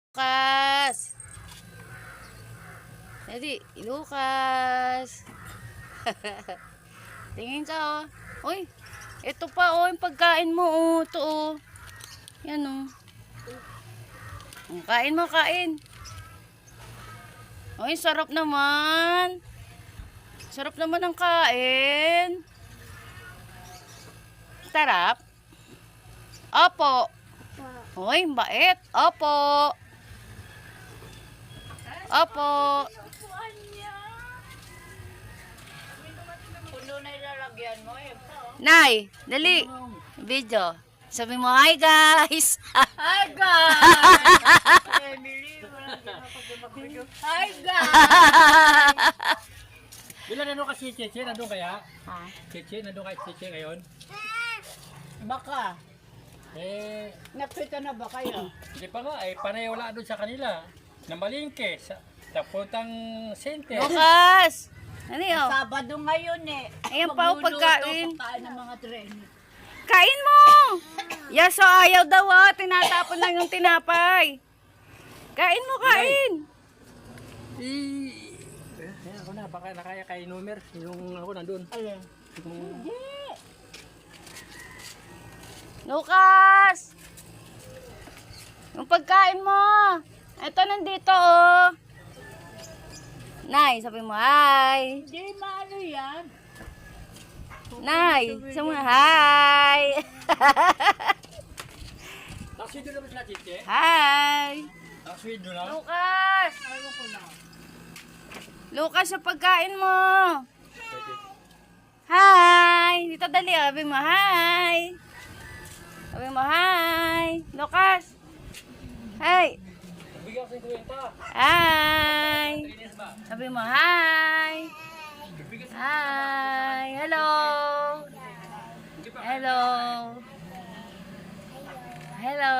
Lucas. Dali, Lucas. Tingin ka, oh. Uy, ito pa, oh, yung pagkain mo, oh. Ito, oh. Yan, oh. Kain mo, kain. Uy, sarap naman. Sarap naman ang kain. Sarap. Opo. Uy, bait. Opo. Opo. Nay, dali. Video. Sabi mo, hi guys. Hi guys! Hi guys! Bila nandun ka si Cheche? Nandun kaya? Ha? Cheche? Nandun kay Cheche ngayon? Baka, Eh, nakita na ba kayo? di pa nga. Eh, panay wala doon sa kanila. Namalingke. Sa puntang center. Lucas. Ano yun? Sabado ngayon eh. Ayan pa, oh, pagkain. Pagkain ng mga tren. Kain mo. Yaso, ayaw daw, ah. Tinatapon lang yung tinapay. Kain mo, kain. Ayan ako na. Baka nakaya kay Numer. Yung ako nandun. Alin? Yung... Lucas. Yung pagkain mo. Ito nandito, oh. Nay, sabi mo, hi. Hindi maano yan. Nay, sabi mo, hi. Nakaswido na ba sila Cheche? Hi. Nakaswido na? Lucas. Ayaw ko na. Lucas, yung pagkain mo. Hi. Dito dali, oh. Sabi mo, hi. Sabi mo, hi. Lucas. Hi. Bigyan ko sa kwenta. Hi. Ines ba? Sabi mo, hi. Hi. Hello. Hello. Hello.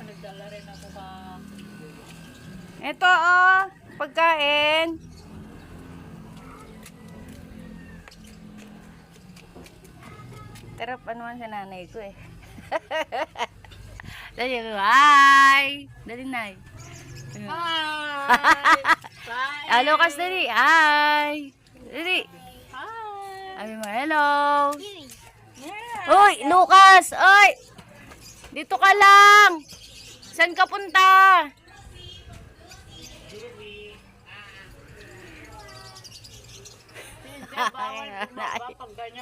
Nagdala rin ako ka. Ito, oh. Pagkain. Tarap, ano man sa nanay ko eh. Dali, hi. Dali, nay. Hi! Ah, Lucas, dali. Hi. Dali. Hi! Sabi mo, hello. Yeah. Uy, Lucas! Uy! Dito ka lang! Saan ka punta? Bawal bumaba pag ganyan